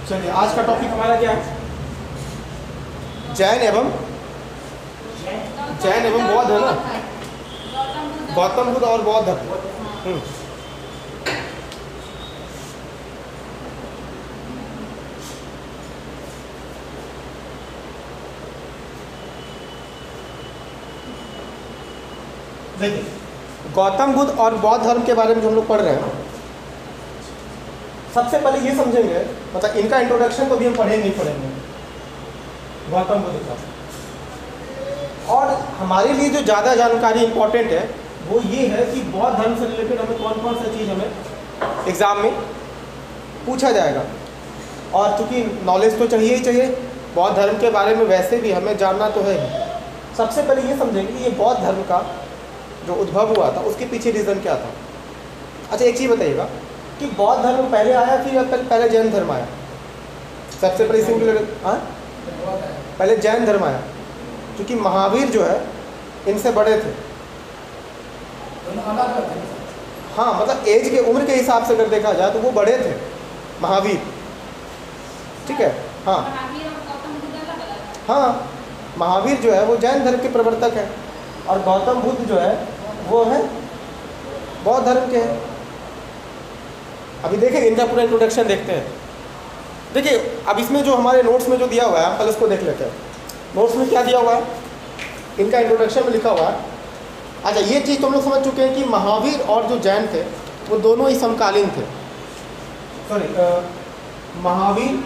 चलिए आज का टॉपिक हमारा क्या है? जैन एवं बौद्ध है ना, गौतम बुद्ध और बौद्ध धर्म। देखिए, गौतम बुद्ध और बौद्ध धर्म के बारे में जो हम लोग पढ़ रहे हैं, सबसे पहले ये समझेंगे, मतलब इनका इंट्रोडक्शन तो भी हम पढ़ेंगे ही पढ़ेंगे, गौतम बुद्ध का। और हमारे लिए जो ज़्यादा जानकारी इंपॉर्टेंट है वो ये है कि बौद्ध धर्म से रिलेटेड हमें कौन कौन सा चीज़ हमें एग्ज़ाम में पूछा जाएगा। और चूँकि नॉलेज तो चाहिए ही चाहिए, बौद्ध धर्म के बारे में वैसे भी हमें जानना तो है ही। सबसे पहले ये समझेंगे कि ये बौद्ध धर्म का जो उद्भव हुआ था उसके पीछे रीज़न क्या था। अच्छा, एक चीज़ बताइएगा कि बौद्ध धर्म पहले आया फिर अब तक पहले जैन धर्म आया? सबसे पहले सिंपल, हाँ, पहले जैन धर्म आया, क्योंकि महावीर जो है इनसे बड़े थे। हाँ, मतलब एज के, उम्र के हिसाब से अगर देखा जाए तो वो बड़े थे महावीर, ठीक है। हाँ हाँ, महावीर जो है वो जैन धर्म के प्रवर्तक है और गौतम बुद्ध जो है वो है बौद्ध धर्म के हैं। अभी देखेंगे, इनका पूरा इंट्रोडक्शन देखते हैं। देखिए, अब इसमें जो हमारे नोट्स में जो दिया हुआ है, हम पहले उसको देख लेते हैं। नोट्स में क्या दिया हुआ है, इनका इंट्रोडक्शन में लिखा हुआ है। अच्छा, ये चीज़ तो हम लोग समझ चुके हैं कि महावीर और जो जैन थे वो दोनों ही समकालीन थे। सॉरी, महावीर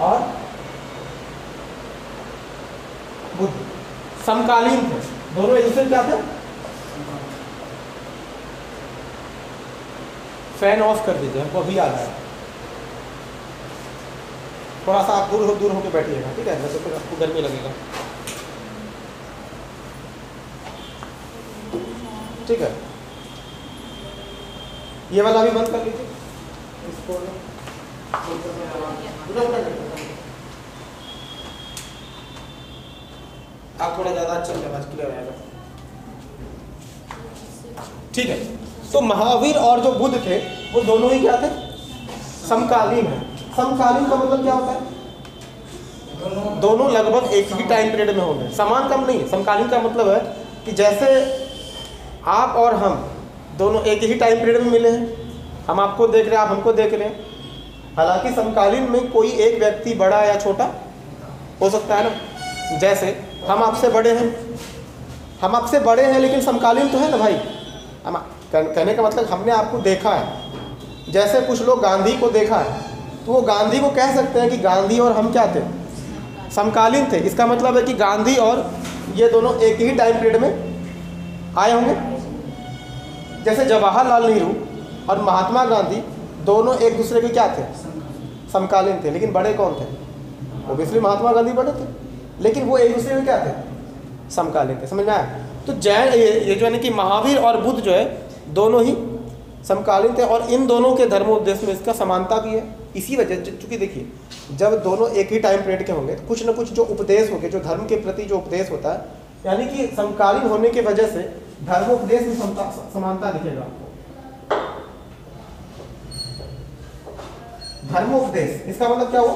और बुद्ध समकालीन थे, दोनों एक दूसरे क्या थे? फैन ऑफ कर दीजिए, हमको अभी याद आया। थोड़ा सा आप दूर होकर बैठिएगा, ठीक है, नहीं तो फिर आपको गर्मी लगेगा, ठीक है। ये वाला भी बंद कर लीजिए इसको। आप थोड़ा ज़्यादा अच्छा आवाज क्लियर आएगा, ठीक है। तो महावीर और जो बुद्ध थे वो दोनों ही क्या थे? समकालीन है। समकालीन का मतलब क्या होता है? दोनों लगभग एक ही टाइम पीरियड में होंगे, समान कम नहीं। समकालीन का मतलब है कि जैसे आप और हम दोनों एक ही टाइम पीरियड में मिले हैं, हम आपको देख रहे हैं, आप हमको देख रहे हैं। हालांकि समकालीन में कोई एक व्यक्ति बड़ा या छोटा हो सकता है ना। जैसे हम आपसे बड़े हैं, लेकिन समकालीन तो है ना भाई। हम कहने का मतलब हमने आपको देखा है। जैसे कुछ लोग गांधी को देखा है तो वो गांधी को कह सकते हैं कि गांधी और हम क्या थे? समकालीन थे। इसका मतलब है कि गांधी और ये दोनों एक ही टाइम पीरियड में आए होंगे। जैसे जवाहरलाल नेहरू और महात्मा गांधी दोनों एक दूसरे के क्या थे? समकालीन थे। लेकिन बड़े कौन थे? ओबियसली महात्मा गांधी बड़े थे, लेकिन वो एक दूसरे में क्या थे? समकालीन थे। समझ में आया? तो जैन ये जो है कि महावीर और बुद्ध जो है दोनों ही समकालीन थे और इन दोनों के धर्मोपदेश में इसका समानता भी है। इसी वजह, चूँकि देखिए, जब दोनों एक ही टाइम पीरियड के होंगे तो कुछ ना कुछ जो उपदेश होंगे, जो धर्म के प्रति जो उपदेश होता है, यानी कि समकालीन होने की वजह से धर्मोपदेश में समानता दिखेगा आपको। धर्मोपदेश, इसका मतलब क्या हुआ?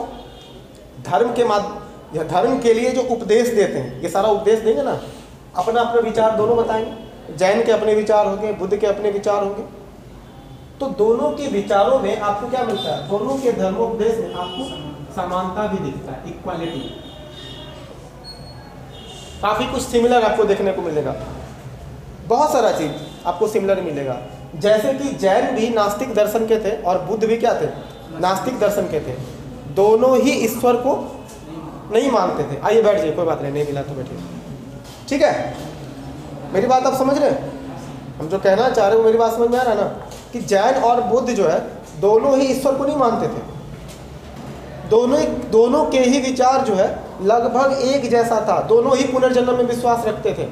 धर्म के लिए जो उपदेश देते हैं, ये सारा उपदेश देंगे ना, अपना अपना विचार दोनों बताएंगे। जैन के अपने विचार होंगे, बुद्ध के अपने विचार होंगे। तो दोनों के विचारों में आपको क्या मिलता है? दोनों के धर्मोपदेश में आपको समानता भी दिखता है, इक्वालिटी। काफी कुछ सिमिलर आपको देखने को मिलेगा, बहुत सारा चीज आपको सिमिलर मिलेगा। जैसे कि जैन भी नास्तिक दर्शन के थे और बुद्ध भी क्या थे? नास्तिक दर्शन के थे। दोनों ही ईश्वर को नहीं मानते थे। आइए बैठ जाइए, कोई बात नहीं मिला तो बैठिए, ठीक है। मेरी बात आप समझ रहे हैं? हम जो कहना चाह रहे हो मेरी बात समझ में आ रहा है ना, कि जैन और बुद्ध जो है दोनों ही ईश्वर को नहीं मानते थे। दोनों के ही विचार जो है लगभग एक जैसा था। दोनों ही पुनर्जन्म में विश्वास रखते थे।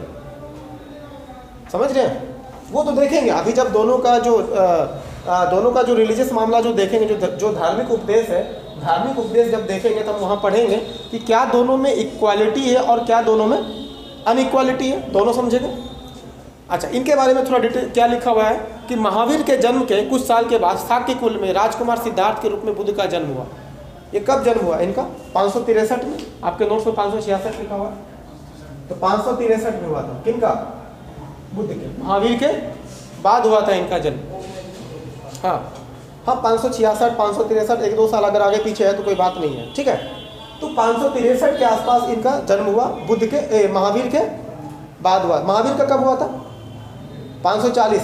समझ रहे हैं? वो तो देखेंगे अभी, जब दोनों का जो रिलीजियस मामला जो देखेंगे, जो धार्मिक उपदेश है, धार्मिक उपदेश जब देखेंगे तब वहाँ पढ़ेंगे कि क्या दोनों में इक्वालिटी है और क्या दोनों में अनइक्वालिटी है। दोनों समझेंगे। अच्छा, इनके बारे में थोड़ा डिटेल क्या लिखा हुआ है कि महावीर के जन्म के कुछ साल के बाद शाक्य कुल में राजकुमार सिद्धार्थ के रूप में बुद्ध का जन्म हुआ। ये कब जन्म हुआ इनका? 563 में। आपके नोट्स में 566 लिखा हुआ है, तो 563 में हुआ था। किनका? बुद्ध के, महावीर के बाद हुआ था इनका जन्म। हाँ हाँ, 566 563, 1-2 साल अगर आगे पीछे है तो कोई बात नहीं है, ठीक है। तो 563 के आसपास इनका जन्म हुआ। बुद्ध के महावीर के बाद हुआ। महावीर का कब हुआ था? 540।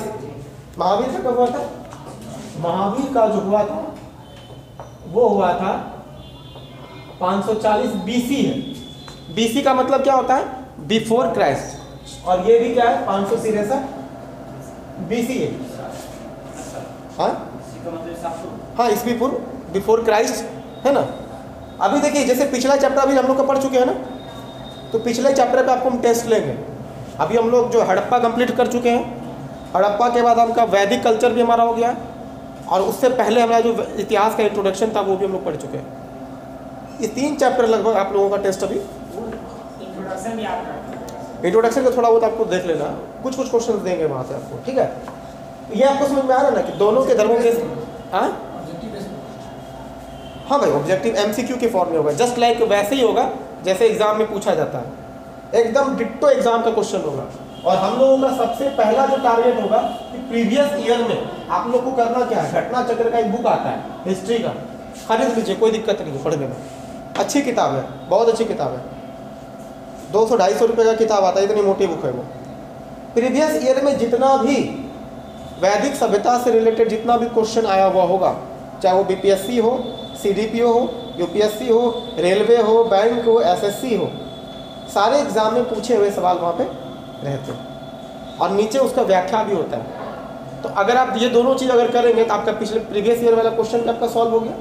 महावीर का कब हुआ था? महावीर का जो हुआ था वो हुआ था 540 BC है। BC का मतलब क्या होता है? Before Christ. और ये भी क्या है? 563 BC है। हाँ, ईस्वी पूर्व, बिफोर क्राइस्ट, है ना। अभी देखिए, जैसे पिछला चैप्टर अभी हम लोग का पढ़ चुके हैं ना, तो पिछले चैप्टर पे आपको हम टेस्ट लेंगे। अभी हम लोग जो हड़प्पा कंप्लीट कर चुके हैं, हड़प्पा के बाद हमका वैदिक कल्चर भी हमारा हो गया, और उससे पहले हमारा जो इतिहास का इंट्रोडक्शन था वो भी हम लोग पढ़ चुके हैं। ये 3 चैप्टर लगभग आप लोगों का टेस्ट अभी। इंट्रोडक्शन का थोड़ा बहुत आपको देख लेना, कुछ क्वेश्चन देंगे वहाँ से आपको, ठीक है। ये आपको समझ में आ रहा है ना कि दोनों के धर्मों के हाँ भाई, ऑब्जेक्टिव MCQ के फॉर्म में होगा, जस्ट लाइक वैसे ही होगा जैसे एग्जाम में पूछा जाता है, एकदम डिट्टो एग्जाम का क्वेश्चन होगा। और हम लोगों का सबसे पहला जो टारगेट होगा कि प्रीवियस ईयर में आप लोग को करना क्या है, घटना चक्र का एक बुक आता है हिस्ट्री का, खरीद लीजिए, कोई दिक्कत नहीं है पढ़ने में, अच्छी किताब है, बहुत अच्छी किताब है, 200-250 रुपये का किताब आता है, इतनी मोटी बुक है वो। प्रीवियस ईयर में जितना भी वैदिक सभ्यता से रिलेटेड जितना भी क्वेश्चन आया हुआ होगा, चाहे वो BPSC हो, CDPO हो, UPSC हो, रेलवे हो, बैंक हो, SSC हो, सारे एग्जाम में पूछे हुए सवाल वहाँ पे रहते हैं, और नीचे उसका व्याख्या भी होता है। तो अगर आप ये दोनों चीज़ अगर करेंगे तो आपका पिछले प्रीवियस ईयर वाला क्वेश्चन भी आपका सॉल्व हो गया।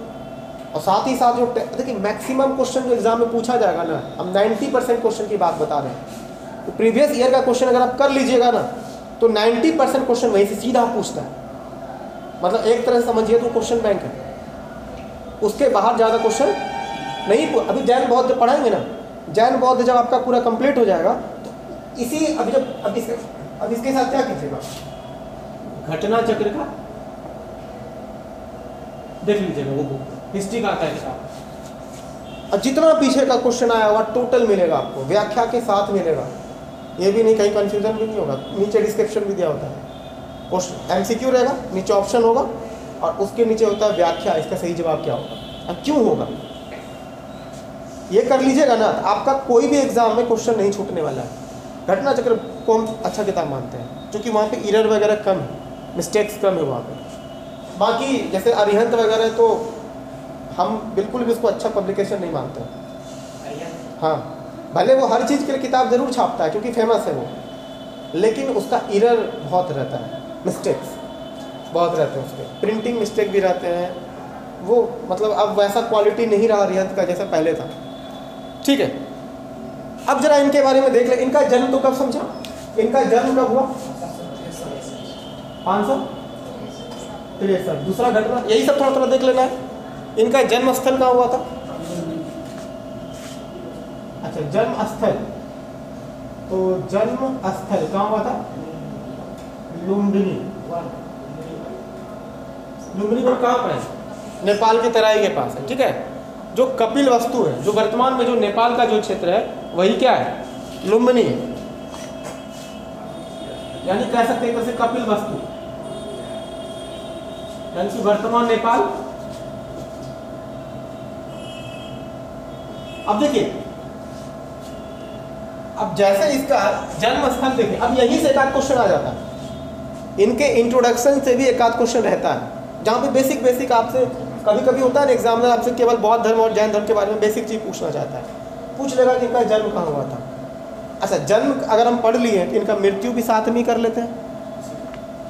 और साथ ही साथ जो देखिए मैक्सिमम क्वेश्चन जो एग्जाम में पूछा जाएगा ना, हम 90% क्वेश्चन की बात बता रहे हैं, तो प्रीवियस ईयर का क्वेश्चन अगर आप कर लीजिएगा ना तो 90% क्वेश्चन वहीं से सीधा पूछता है। मतलब एक तरह से समझिए तो क्वेश्चन बैंक है, उसके बाहर ज़्यादा क्वेश्चन नहीं। अभी जैन बौद्ध पढ़ाएंगे ना, जैन बौद्ध जब आपका पूरा कंप्लीट हो जाएगा तो इसी अब इसके साथ क्या कीजिएगा, घटना चक्र का देख लीजिएगा, वो बुक हिस्ट्री का आता है किताब, और जितना पीछे का क्वेश्चन आया हुआ टोटल मिलेगा आपको, व्याख्या के साथ मिलेगा। ये भी नहीं, कहीं कंफ्यूजन भी नहीं होगा, नीचे डिस्क्रिप्शन भी दिया होता है। क्वेश्चन MCQ रहेगा, नीचे ऑप्शन होगा, और उसके नीचे होता है व्याख्या, इसका सही जवाब क्या होगा और क्यों होगा। ये कर लीजिएगा ना, आपका कोई भी एग्जाम में क्वेश्चन नहीं छूटने वाला है। घटना चक्र को हम अच्छा किताब मानते हैं, क्योंकि वहाँ पे एरर वगैरह कम है, मिस्टेक्स कम है वहाँ पे। बाकी जैसे अरिहंत वगैरह तो हम बिल्कुल भी उसको अच्छा पब्लिकेशन नहीं मानते हैं। हाँ, भले वो हर चीज़ के लिए किताब ज़रूर छापता है क्योंकि फेमस है वो, लेकिन उसका एरर बहुत रहता है, मिस्टेक्स बहुत रहते हैं उसके, प्रिंटिंग मिस्टेक भी रहते हैं वो, मतलब अब वैसा क्वालिटी नहीं रहा अरिहंत का जैसा पहले था, ठीक है। अब जरा इनके बारे में देख ले, इनका जन्म तो कब समझा, इनका जन्म कब हुआ? 563। दूसरा घटना यही सब थोड़ा थोड़ा देख लेना है। इनका जन्म स्थल कहाँ हुआ था? अच्छा, जन्म स्थल, तो जन्म स्थल कहाँ हुआ था? लुम्बिनी। लुम्बिनी में कहाँ पर है? नेपाल की तराई के पास है, ठीक है। जो कपिल वस्तु है, जो वर्तमान में जो नेपाल का जो क्षेत्र है वही क्या है? लुम्बिनी है, यानी कह सकते हैं जैसे कपिल वस्तु, यानी कि वर्तमान नेपाल। अब देखिए, अब जैसे इसका जन्म स्थल देखिए, अब यहीं से एक आध क्वेश्चन आ जाता है, इनके इंट्रोडक्शन से भी एक आध क्वेश्चन रहता है, जहाँ पे बेसिक आपसे कभी कभी होता है ना एग्जामिनर आपसे केवल बौद्ध धर्म और जैन धर्म के बारे में बेसिक चीज़ पूछना चाहता है, पूछ लेगा कि इनका जन्म कहाँ हुआ था। अच्छा, जन्म अगर हम पढ़ लिए तो इनका मृत्यु भी साथ में ही कर लेते हैं।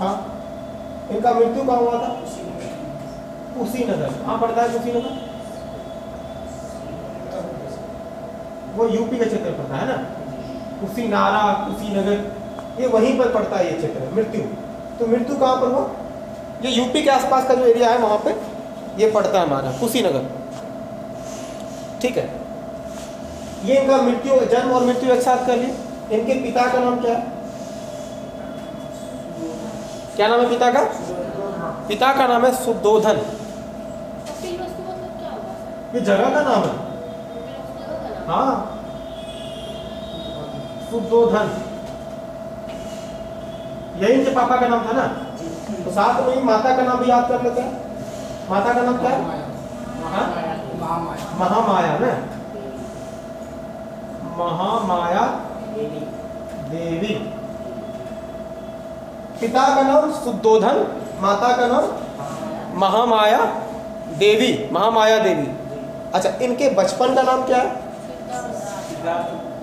हाँ, इनका मृत्यु कहाँ हुआ था? कुशीनगर। कहाँ पड़ता है कुशीनगर? वो यूपी का क्षेत्र पड़ता है ना, कुशीनारा, कुशीनगर, ये वहीं पर पड़ता है ये क्षेत्र। मृत्यु, तो मृत्यु कहाँ पर हुआ? ये यूपी के आसपास का जो एरिया है वहाँ पे ये पड़ता है हमारा कुशीनगर, ठीक है। ये इनका मृत्यु, जन्म और मृत्यु एक साथ कर लिए। इनके पिता का नाम क्या है? क्या नाम है पिता का? पिता का नाम है सुद्धोधन। ये जगह का नाम है। हाँ, सुद्धोधन यही इनके पापा का नाम था ना। तो साथ में माता का नाम भी याद कर लेते हैं। माता का नाम क्या है? महामाया ना, महामाया देवी। पिता का नाम सुद्धोधन, माता का नाम महामाया देवी, महामाया देवी। अच्छा, इनके बचपन का नाम क्या है?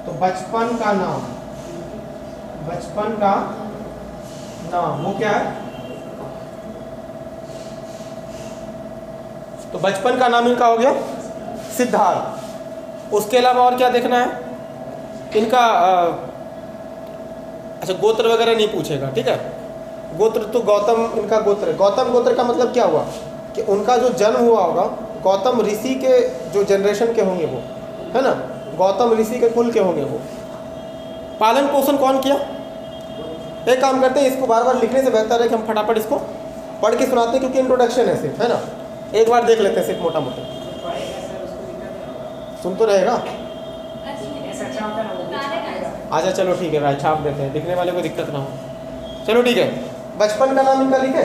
तो बचपन का नाम, बचपन का नाम वो क्या है? तो बचपन का नाम इनका हो गया सिद्धार्थ। उसके अलावा और क्या देखना है इनका? अच्छा, गोत्र वगैरह नहीं पूछेगा, ठीक है। गोत्र तो गौतम इनका गोत्र है। गौतम गोत्र का मतलब क्या हुआ कि उनका जो जन्म हुआ होगा गौतम ऋषि के जो जनरेशन के होंगे वो, है ना, गौतम ऋषि के कुल के होंगे वो। पालन पोषण कौन किया? एक काम करते हैं, इसको बार बार लिखने से बेहतर है कि हम फटाफट इसको पढ़ के सुनाते हैं, क्योंकि इंट्रोडक्शन है सिर्फ, है ना। एक बार देख लेते हैं सिर्फ मोटा मोटा, सुन तो रहेगा। अच्छा चलो ठीक है भाई, छाप देते हैं, लिखने वाले को दिक्कत ना हो। चलो ठीक है, बचपन का नाम इनका लिखे।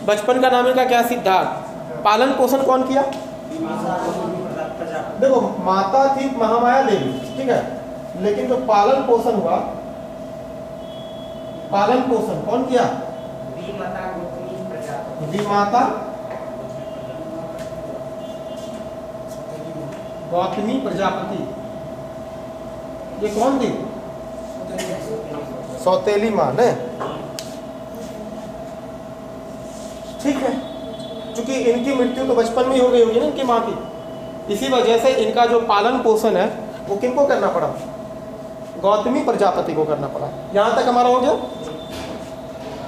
बचपन का नाम इनका क्या? सिद्धार्थ। पालन पोषण कौन किया? देखो, माता थी महामाया देवी, ठीक है, लेकिन जो पालन पोषण हुआ, पालन पोषण कौन किया? विमाता गौतमी प्रजापति। ये कौन थी? सौतेली माँ ने, ठीक है। क्योंकि इनकी मृत्यु तो बचपन में ही हो गई होगी ना इनकी माँ की, इसी वजह से इनका जो पालन पोषण है वो किनको करना पड़ा? गौतमी प्रजापति को करना पड़ा। यहाँ तक हमारा हो गया।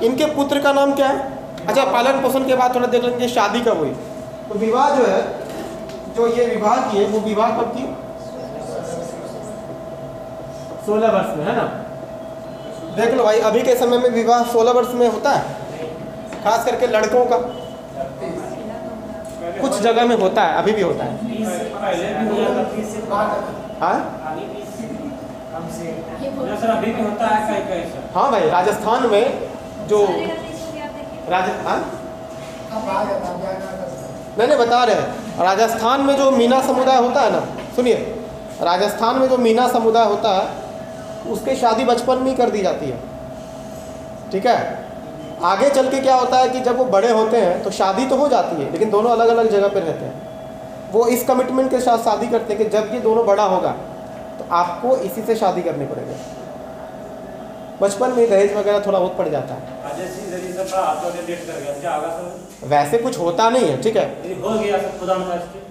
इनके पुत्र का नाम क्या है? अच्छा, पालन पोषण के बाद थोड़ा देख लेंगे शादी कब हुई। तो विवाह जो है, जो ये विवाह किए, वो विवाह कब की? 16 वर्ष में, है ना। देख लो भाई, अभी के समय में विवाह 16 वर्ष में होता है, खास करके लड़कों का। कुछ जगह में होता है, अभी भी होता है। हाँ अभी भी होता है कहीं। हाँ भाई, राजस्थान में जो राजस्थान नहीं बता रहे हैं, राजस्थान में जो मीना समुदाय होता है ना, सुनिए, राजस्थान में जो मीना समुदाय होता है उसकी शादी बचपन में ही कर दी जाती है, ठीक है। आगे चल के क्या होता है कि जब वो बड़े होते हैं तो शादी तो हो जाती है, लेकिन दोनों अलग अलग जगह पे रहते हैं। वो इस कमिटमेंट के साथ शादी करते हैं कि जब ये दोनों बड़ा होगा तो आपको इसी से शादी करनी पड़ेगी। बचपन में दहेज वगैरह थोड़ा बहुत पड़ जाता है। वैसे कुछ होता नहीं है, ठीक है। हो गया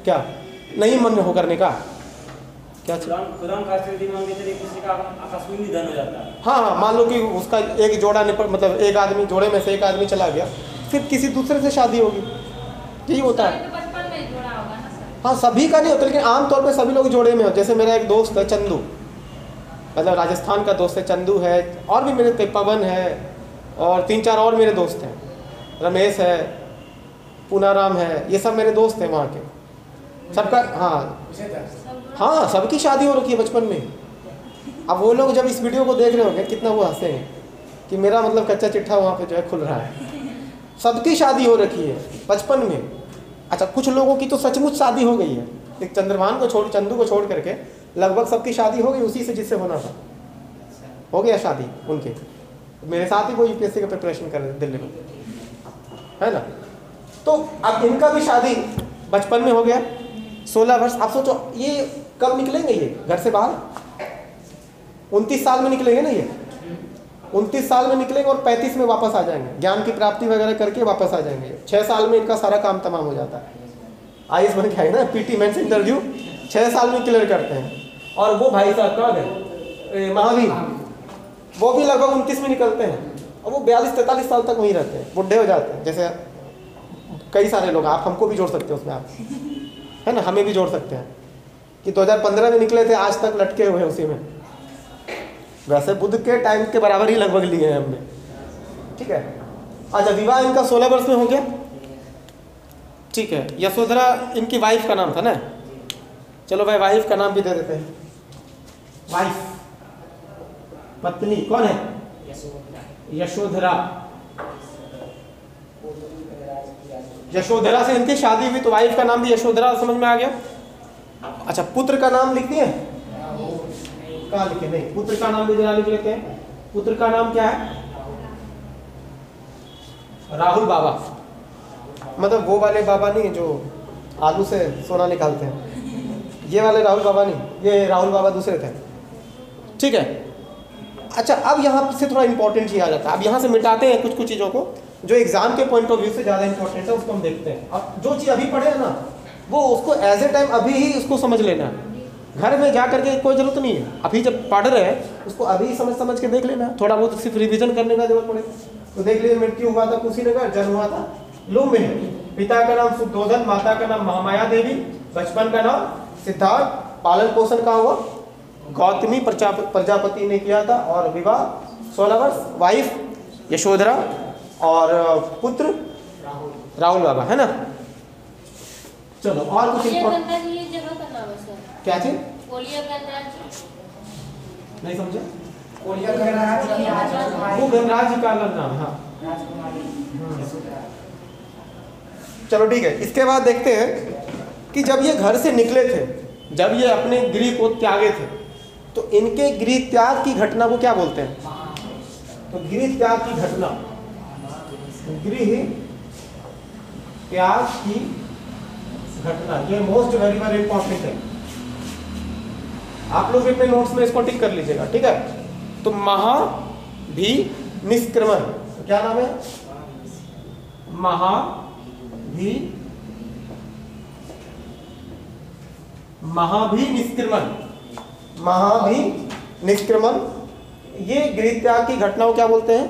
क्या नहीं मन हो करने का? क्या किसी का आकस्मिक निधन हो जाता है। हाँ, मान लो कि उसका एक जोड़ा मतलब एक आदमी, जोड़े में से एक आदमी चला गया, फिर किसी दूसरे से शादी होगी, यही होता है। हाँ, सभी का नहीं होता, लेकिन आमतौर पे सभी लोग जोड़े में हो। जैसे मेरा एक दोस्त है चंदू, मतलब राजस्थान का दोस्त है, चंदू है, और भी मेरे पवन है, और 3-4 और मेरे दोस्त हैं, रमेश है, पूनाराम है, ये सब मेरे दोस्त हैं वहाँ के सबका। हाँ, सबकी शादी हो रखी है बचपन में। अब वो लोग जब इस वीडियो को देख रहे होंगे कितना वो हंसेंगे कि मेरा मतलब कच्चा चिट्ठा वहाँ पे जो है खुल रहा है। सबकी शादी हो रखी है बचपन में। अच्छा, कुछ लोगों की तो सचमुच शादी हो गई है, एक चंदू को छोड़ करके लगभग सबकी शादी हो गई, उसी से जिससे होना था हो गया शादी उनके। मेरे साथ ही वो यूपीएससी का प्रिपरेशन कर रहे थे दिल्ली में, है ना। तो अब इनका भी शादी बचपन में हो गया, 16 वर्ष। आप सोचो ये कब निकलेंगे ये घर से बाहर? 29 साल में निकलेंगे ना ये, 29 साल में निकलेंगे और 35 में वापस आ जाएंगे, ज्ञान की प्राप्ति वगैरह करके वापस आ जाएंगे। 6 साल में इनका सारा काम तमाम हो जाता है। आईएएस बन के आए ना, पीटी मेंस इंटरव्यू 6 साल में क्लियर करते हैं। और वो भाई साहब कौन है, महावीर, वो भी लगभग 29 में निकलते हैं, और वो 42-43 साल तक वहीं रहते हैं, बुढ़े हो जाते हैं। जैसे कई सारे लोग, आप हमको भी जोड़ सकते हैं उसमें, आप है ना, हमें भी जोड़ सकते हैं कि 2015 में निकले थे, आज तक लटके हुए हैं उसी में। वैसे बुद्ध के टाइम के बराबर ही लगभग लिए हैं हमने, ठीक है। अच्छा, विवाह इनका 16 वर्ष में हो गया, ठीक है। यशोधरा इनकी वाइफ का नाम था ना, चलो भाई वाइफ का नाम भी दे देते हैं। वाइफ, पत्नी कौन है? यशोधरा। यशोधरा से इनकी शादी हुई तो वाइफ का नाम भी यशोधरा, समझ में आ गया। अच्छा, पुत्र का नाम लिख दिए? कहाँ लिखे? नहीं, पुत्र का नाम भी जरा लिख लेते हैं। पुत्र का नाम क्या है? राहुल बाबा, मतलब वो वाले बाबा नहीं जो आलू से सोना निकालते हैं, ये वाले राहुल बाबा नहीं, ये राहुल बाबा दूसरे थे, ठीक है। अच्छा, अब यहाँ से थोड़ा इंपॉर्टेंट चीज आ जाता है। अब यहाँ से मिटाते हैं कुछ कुछ चीज़ों को जो एग्जाम के पॉइंट ऑफ व्यू से ज़्यादा इंपॉर्टेंट है, उसको हम देखते हैं। अब जो चीज़ अभी पढ़े है ना, वो उसको एज ए टाइम अभी ही उसको समझ लेना है, घर में जा करके कोई जरूरत नहीं है। अभी जब पढ़ रहे हैं उसको अभी समझ के देख लेना, थोड़ा बहुत सिर्फ रिवीजन करने का जरूरत पड़ेगा। तो देख लीजिए, मृत्यु हुआ था कुशीनगर, जन्म हुआ था लुम्बिनी, पिता का नाम शुद्धोधन, माता का नाम महामाया देवी, बचपन का नाम सिद्धार्थ, पालन पोषण का हुआ गौतमी प्रजापति ने किया था, और विवाह 16 वर्ष, वाइफ यशोधरा, और पुत्र राहुल बाबा, है ना। चलो और कुछ क्या चीज नहीं समझे? वो गणराज जी का अलग नाम, हाँ। चलो ठीक है, इसके बाद देखते हैं कि जब ये घर से निकले थे, जब ये अपने गृह को त्यागे थे, तो इनके गृह त्याग की घटना को क्या बोलते हैं? तो गृह त्याग की घटना, गृह त्याग की घटना, ये मोस्ट वेरी इंपॉर्टेंट है। आप लोग अपने नोट्स में इसको टिक कर लीजिएगा, ठीक है। तो महाभिनिष्क्रमण, तो क्या नाम है? महाभिनिष्क्रमण, ये गृह त्याग की घटना को क्या बोलते हैं?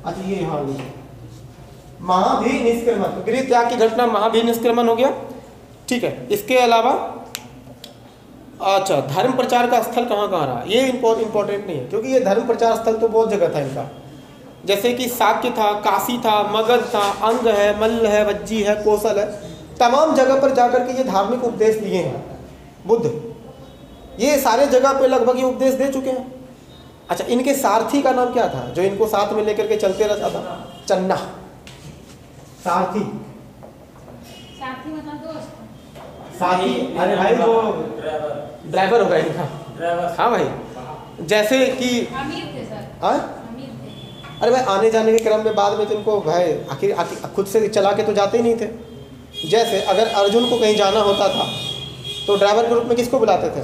अच्छा, ये हाँ महाभिनिष्क्रमण, तो गृह त्याग की घटना महाभिनिष्क्रमण हो गया, ठीक है। इसके अलावा अच्छा, धर्म प्रचार का स्थल कहाँ कहाँ रहा? ये इंपॉर्टेंट नहीं है, क्योंकि ये धर्म प्रचार स्थल तो बहुत जगह था इनका, जैसे कि साक्य था, काशी था, मगध था, अंग है, मल्ल है, वज्जी है, कौशल है, तमाम जगह पर जाकर के ये धार्मिक उपदेश दिए हैं बुद्ध। ये सारे जगह पे लगभग ये उपदेश दे चुके हैं। अच्छा, इनके सारथी का नाम क्या था जो इनको साथ में लेकर के चलते रहता था? चन्ना। सारथी, साथी, अरे भाई वो ड्राइवर होगा इनका, हाँ भाई, जैसे कि अरे भाई आने जाने के क्रम में बाद में तो इनको भाई आखिर खुद से चला के तो जाते ही नहीं थे। जैसे अगर अर्जुन को कहीं जाना होता था तो ड्राइवर के रूप में किसको बुलाते थे?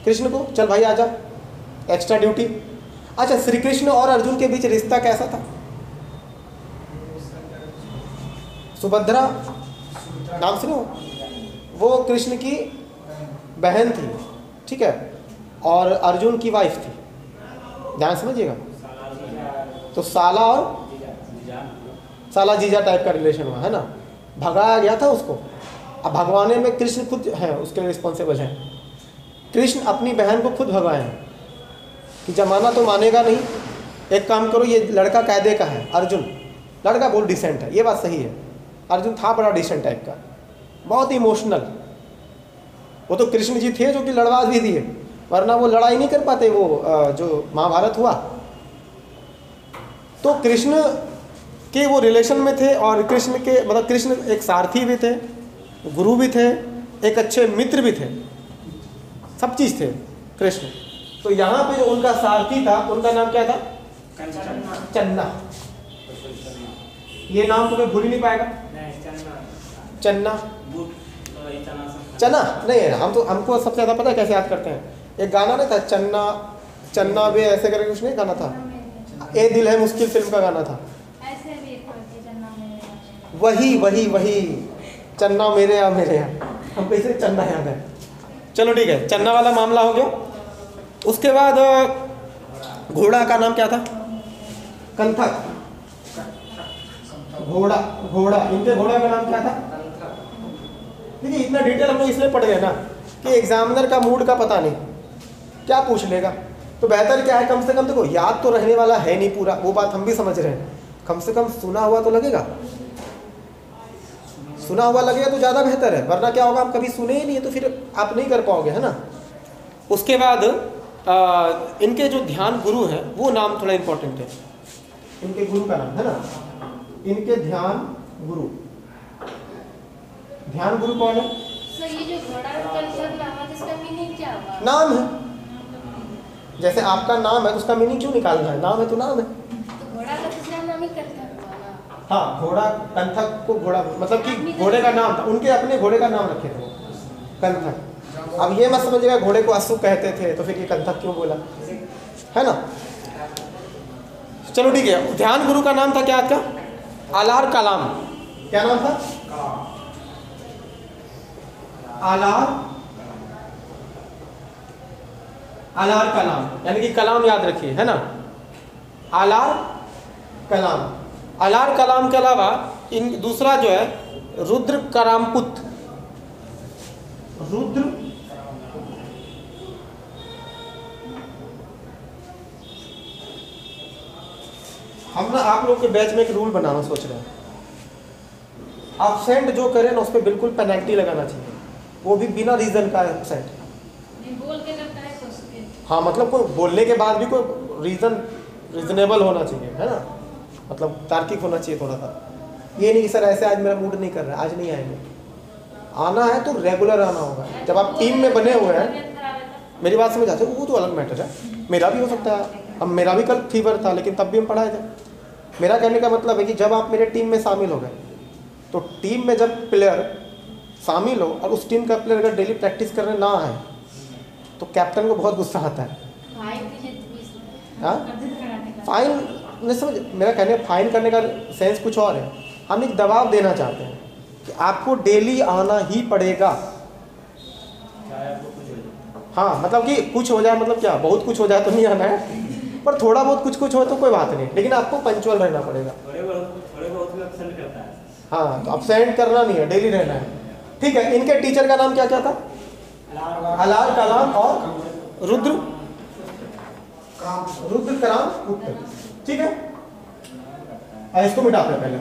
कृष्ण को, चल भाई आजा, एक्स्ट्रा ड्यूटी। अच्छा, श्री कृष्ण और अर्जुन के बीच रिश्ता कैसा था? सुभद्रा नाम सुनो, वो कृष्ण की बहन थी, ठीक है, और अर्जुन की वाइफ थी, ध्यान समझिएगा। तो साला और साला जीजा टाइप का रिलेशन हुआ, है ना। भगाया गया था उसको, अब भगवाने में कृष्ण खुद हैं उसके रिस्पॉन्सिबल हैं। कृष्ण अपनी बहन को खुद भगवाए हैं कि जमाना तो मानेगा नहीं, एक काम करो, ये लड़का कायदे का है, अर्जुन लड़का बहुत डिसेंट है, ये बात सही है। अर्जुन था बड़ा डिसेंट टाइप का, बहुत इमोशनल। वो तो कृष्ण जी थे जो कि लड़वा भी दिए, वरना वो लड़ाई नहीं कर पाते। वो जो महाभारत हुआ तो कृष्ण के वो रिलेशन में थे, और कृष्ण के मतलब कृष्ण एक सारथी भी थे, गुरु भी थे, एक अच्छे मित्र भी थे, सब चीज़ थे कृष्ण। तो यहाँ पे जो उनका सारथी था उनका नाम क्या था? चन्ना। ये नाम तुम्हें भूल ही नहीं पाएगा। चन्ना, चना नहीं है, हमको सबसे ज़्यादा पता है कैसे याद करते हैं। एक गाना नहीं था, चन्ना चन्ना भी ऐसे करके कुछ नहीं गाना था, ए दिल है मुश्किल फिल्म का गाना था, वही चन्ना मेरे यहाँ मेरे यहाँ, हमको इसे चन्ना याद है। चलो ठीक है, चन्ना वाला मामला हो गया। उसके बाद घोड़ा का नाम क्या था? कंथक। घोड़ा इनके घोड़ा का नाम क्या था? देखिए इतना डिटेल हम लोग इसलिए पढ़ गए ना कि एग्जामिनर का मूड का पता नहीं, क्या पूछ लेगा। तो बेहतर क्या है, कम से कम देखो याद तो रहने वाला है नहीं पूरा, वो बात हम भी समझ रहे हैं, कम से कम सुना हुआ तो लगेगा, सुना हुआ लगेगा तो ज़्यादा बेहतर है। वरना क्या होगा, आप कभी सुने ही नहीं है तो फिर आप नहीं कर पाओगे, है ना। उसके बाद इनके जो ध्यान गुरु हैं वो नाम थोड़ा इम्पोर्टेंट है, इनके गुरु का नाम है ना, इनके ध्यान गुरु, ध्यान गुरु कौन है? सर ये जो घोड़ा कंठक नाम है इसका मीनिंग क्या हुआ? नाम है, जैसे आपका नाम है उसका मीनिंग क्यों निकालना है, नाम है तो नाम है। तो घोड़ा का दूसरा नाम ही कंठक हुआ ना? हाँ, घोड़ा कंठक को घोड़ा मतलब कि घोड़े का नाम था, उनके अपने घोड़े का नाम रखे थे कंठक। अब ये मत समझिएगा घोड़े को अश्व कहते थे तो फिर ये कंठक क्यों बोला, है ना। चलो ठीक है, ध्यान गुरु का नाम था क्या आपका? आलार कलाम। क्या नाम था? आलार कलाम, यानी कि कलाम याद रखिए, है ना, आलार कलाम। आलार कलाम के अलावा इन दूसरा जो है रुद्र करामपुत, रुद्र हम ना आप लोग के बैच में एक रूल बनाना सोच रहे हैं, एब्सेंट जो करें ना उस पर बिल्कुल पेनल्टी लगाना चाहिए, वो भी बिना रीजन का एब्सेंट। बोल के करता है तो उसके। हाँ, मतलब कोई बोलने के बाद भी कोई रीजनेबल होना चाहिए, है ना, मतलब तार्किक होना चाहिए थोड़ा सा। ये नहीं कि सर ऐसे आज मेरा मूड नहीं कर रहा है, आज नहीं आएंगे। आना है तो रेगुलर आना होगा। जब आप टीम में बने हुए हैं, मेरी बात समझ आते, वो तो अलग मैटर है, मेरा भी हो सकता है। अब मेरा भी कल फीवर था लेकिन तब भी हम पढ़ाए थे। मेरा कहने का मतलब है कि जब आप मेरे टीम में शामिल हो गए, तो टीम में जब प्लेयर शामिल हो और उस टीम का प्लेयर अगर डेली प्रैक्टिस करने ना आए तो कैप्टन को बहुत गुस्सा आता है। हाँ, फाइन नहीं समझ, मेरा कहने फाइन करने का सेंस कुछ और है। हम एक दबाव देना चाहते हैं कि आपको डेली आना ही पड़ेगा। हाँ, मतलब कि कुछ हो जाए, मतलब क्या बहुत कुछ हो जाए तो नहीं आना है, पर थोड़ा बहुत कुछ हो तो कोई बात नहीं, लेकिन आपको पंचुअल रहना पड़ेगा। थोड़े बहुत भी absent करता है। हाँ, तो अपसेंट करना नहीं है, डेली रहना है। ठीक है, इनके टीचर का नाम क्या क्या था? आलार कलाम और रुद्र कराम उत्तर। ठीक है, इसको मिटाते हैं पहले।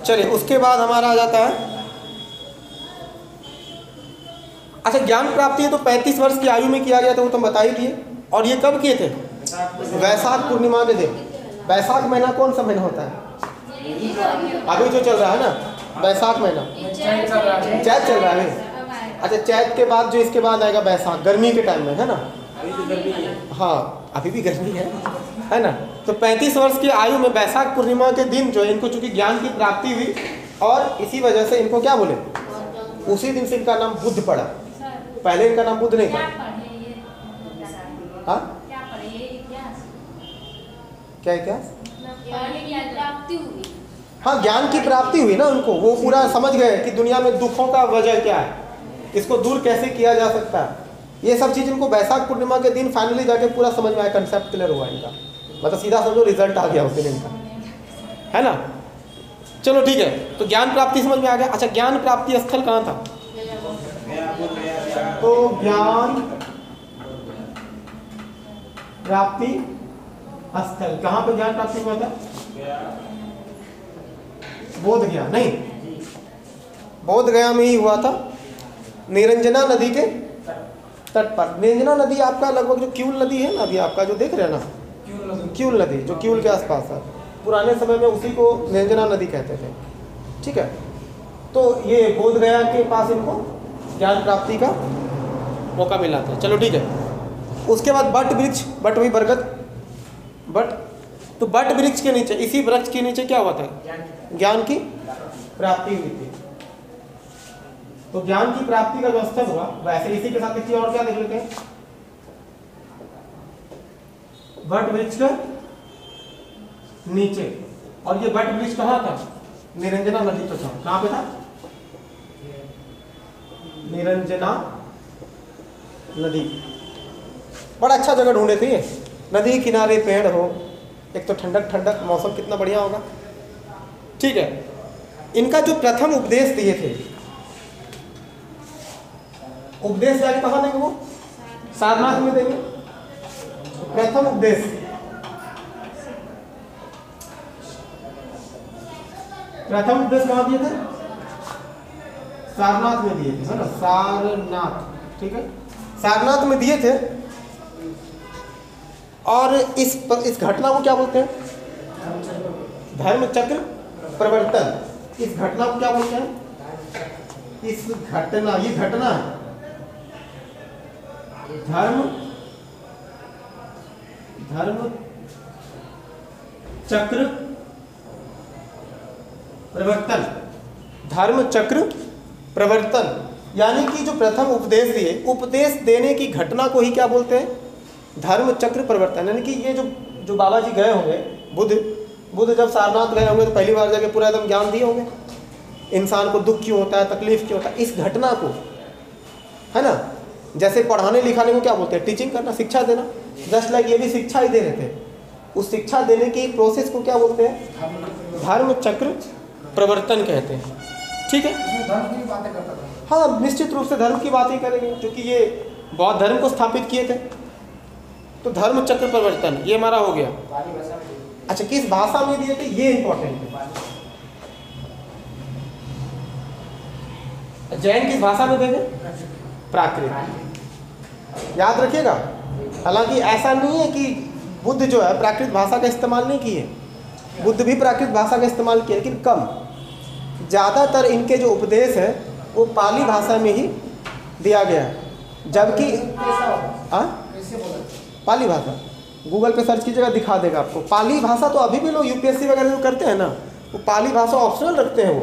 चलिए, उसके बाद हमारा आ जाता है, अच्छा ज्ञान प्राप्ति है तो 35 वर्ष की आयु में किया गया था, वो तो बता ही दिए। और ये कब किए थे? वैशाख पूर्णिमा के दिन। वैशाख महीना कौन सा महीना होता है? अभी जो चल रहा है ना, वैशाख महीना, चैत चल रहा है। अच्छा, चैत के बाद जो इसके बाद आएगा वैशाख, गर्मी के टाइम में, है ना। अभी तो गर्मी है। हाँ, अभी भी गर्मी है ना। तो 35 वर्ष की आयु में वैशाख पूर्णिमा के दिन जो इनको चूंकि ज्ञान की प्राप्ति हुई, और इसी वजह से इनको क्या बोले, उसी दिन से इनका नाम बुद्ध पड़ा। पहले इनका नाम बुद्ध नहीं था। हाँ, क्या इतिहास? हाँ, ज्ञान की प्राप्ति हुई ना उनको, वो पूरा समझ गए कि दुनिया में दुखों का वजह क्या है, इसको दूर कैसे किया जा सकता है। ये सब चीज़ इनको वैशाख पूर्णिमा के दिन फाइनली जाके पूरा समझ में आया, कंसेप्ट क्लियर हुआ इनका, मतलब सीधा समझो रिजल्ट आ गया उस दिन इनका, है ना। चलो ठीक है, तो ज्ञान प्राप्ति समझ में आ गया। अच्छा, ज्ञान प्राप्ति स्थल कहाँ था? तो ज्ञान प्राप्ति स्थल कहाँ पे ज्ञान प्राप्ति हुआ था? बोध गया नहीं, बोध गया में ही हुआ था, निरंजना नदी के तट पर। निरंजना नदी आपका लगभग जो क्यूल नदी है ना, अभी आपका जो देख रहे हैं ना, क्यूल नदी जो क्यूल के आसपास है, पुराने समय में उसी को निरंजना नदी कहते थे। ठीक है, तो ये बोध गया के पास इनको ज्ञान प्राप्ति का मौका मिला था। चलो ठीक है, उसके बाद बट वृक्ष, बट वही बरगद, बट, तो बट वृक्ष के नीचे, इसी वृक्ष के नीचे क्या हुआ था? ज्ञान की प्राप्ति हुई थी। तो ज्ञान की प्राप्ति का जो स्थल हुआ, वैसे इसी के साथ किसी और क्या देख लेते हैं, बट वृक्ष के नीचे। और ये बट वृक्ष कहाँ था? निरंजना नदी तो था। कहाँ पे था? निरंजना नदी। बड़ा अच्छा जगह ढूंढे थे ये, नदी किनारे पेड़ हो, एक तो ठंडक ठंडक मौसम कितना बढ़िया होगा। ठीक है, इनका जो प्रथम उपदेश दिए थे उपदेश जाके कहाँ देंगे वो? सारनाथ में देंगे। प्रथम उपदेश कहाँ दिए थे? सारनाथ में दिए थे, है ना? सारनाथ, ठीक है, सारनाथ में दिए थे। और इस घटना को क्या बोलते हैं? धर्म चक्र प्रवर्तन। इस घटना को क्या बोलते हैं? इस घटना, ये घटना है धर्म चक्र प्रवर्तन। धर्म चक्र प्रवर्तन यानी कि जो प्रथम उपदेश दिए, उपदेश देने की घटना को ही क्या बोलते हैं? धर्म चक्र प्रवर्तन। यानी कि ये जो बाबा जी गए होंगे, बुद्ध जब सारनाथ गए होंगे तो पहली बार जाके पूरा एकदम ज्ञान दिए होंगे, इंसान को दुख क्यों होता है, तकलीफ क्यों होता है, इस घटना को, है ना? जैसे पढ़ाने लिखाने को क्या बोलते हैं? टीचिंग करना, शिक्षा देना। जस्ट लाइक ये भी शिक्षा ही दे रहे थे। उस शिक्षा देने की प्रोसेस को क्या बोलते हैं? धर्म चक्र प्रवर्तन कहते हैं। ठीक है, धर्म की बातें करता था। हाँ, निश्चित रूप से धर्म की बात ही करेंगे, क्योंकि ये बौद्ध धर्म को स्थापित किए थे। तो धर्म चक्र प्रवर्तन ये हमारा हो गया। अच्छा, किस भाषा में दिए थे ये इंपॉर्टेंट है। जैन किस भाषा में देंगे? प्राकृत। याद रखिएगा, हालांकि ऐसा नहीं है कि बुद्ध जो है प्राकृत भाषा का इस्तेमाल नहीं किए, बुद्ध भी प्राकृत भाषा का इस्तेमाल किए, लेकिन कम। ज़्यादातर इनके जो उपदेश है वो पाली भाषा में ही दिया गया है। जबकि पाली भाषा गूगल पे सर्च कीजिएगा, दिखा देगा आपको। पाली भाषा तो अभी भी लोग यूपीएससी वगैरह जो करते हैं ना, वो पाली भाषा ऑप्शनल रखते हैं। वो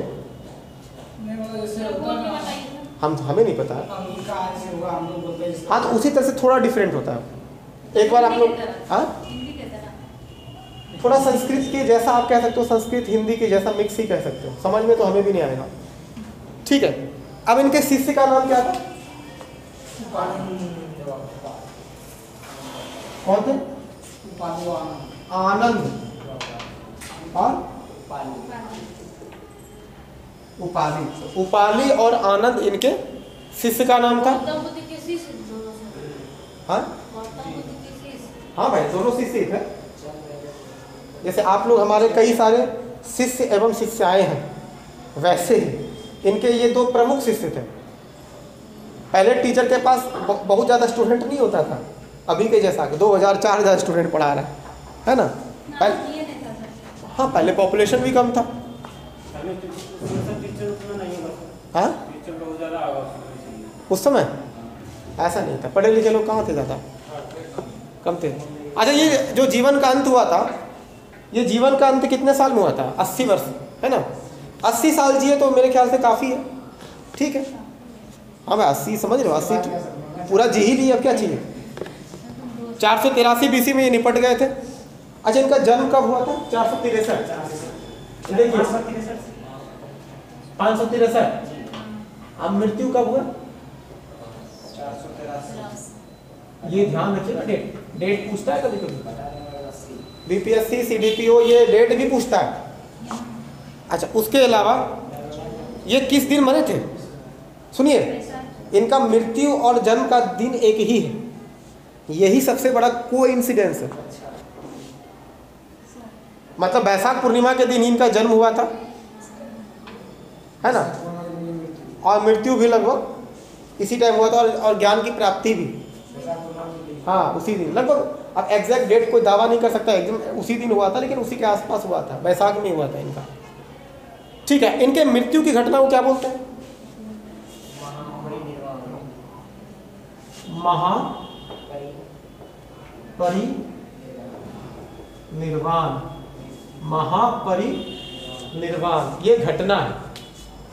हमें नहीं पता। हाँ, तो उसी तरह से थोड़ा डिफरेंट होता है। एक बार आप लोग थोड़ा संस्कृत के जैसा आप कह सकते हो, संस्कृत हिंदी के जैसा मिक्स ही कह सकते हो। समझ में तो हमें भी नहीं आएगा। ठीक है, अब इनके शिष्य का नाम क्या था? कौन थे? आनंद और उपाली और आनंद इनके शिष्य का नाम था। हाँ भाई, दोनों शिष्य थे। जैसे आप लोग हमारे कई सारे शिष्य एवं शिष्याएं हैं, वैसे ही इनके ये दो प्रमुख शिष्य थे। पहले टीचर के पास बहुत ज़्यादा स्टूडेंट नहीं होता था, अभी के जैसा 2000-4000 स्टूडेंट पढ़ा रहा है ना? हाँ, पहले पॉपुलेशन भी कम था। हाँ, उस समय ऐसा नहीं था, पढ़े लिखे लोग कहाँ थे, ज़्यादा कम थे। अच्छा, ये जो जीवन का अंत हुआ था, ये जीवन का अंत कितने साल में हुआ था? 80 वर्ष, है ना? 80 साल जिए तो मेरे ख्याल से काफ़ी है। ठीक है, हाँ भाई, 80 समझ रहे हो, 80 पूरा जी ही लिया, अब क्या चाहिए? 483 BC में ये निपट गए थे। अच्छा, इनका जन्म कब हुआ था? 463। देखिए 563। अब मृत्यु कब हुआ? ये ध्यान रखिएगा, डेट पूछता है कभी कभी बीपीएससी, सीडीपीओ, ये डेट भी पूछता है। अच्छा, उसके अलावा ये किस दिन मरे थे? सुनिए, इनका मृत्यु और जन्म का दिन एक ही है। यही सबसे बड़ा कोइंसिडेंस है। मतलब वैशाख पूर्णिमा के दिन इनका जन्म हुआ था, है ना? और मृत्यु भी लगभग इसी टाइम हुआ था, और ज्ञान की प्राप्ति भी हाँ उसी दिन लगभग। अब एग्जैक्ट डेट कोई दावा नहीं कर सकता, एकदम उसी दिन हुआ था, लेकिन उसी के आसपास हुआ था, वैशाख में हुआ था इनका। ठीक है, इनके मृत्यु की घटना को क्या बोलते हैं? महापरिनिर्वाण ये घटना है,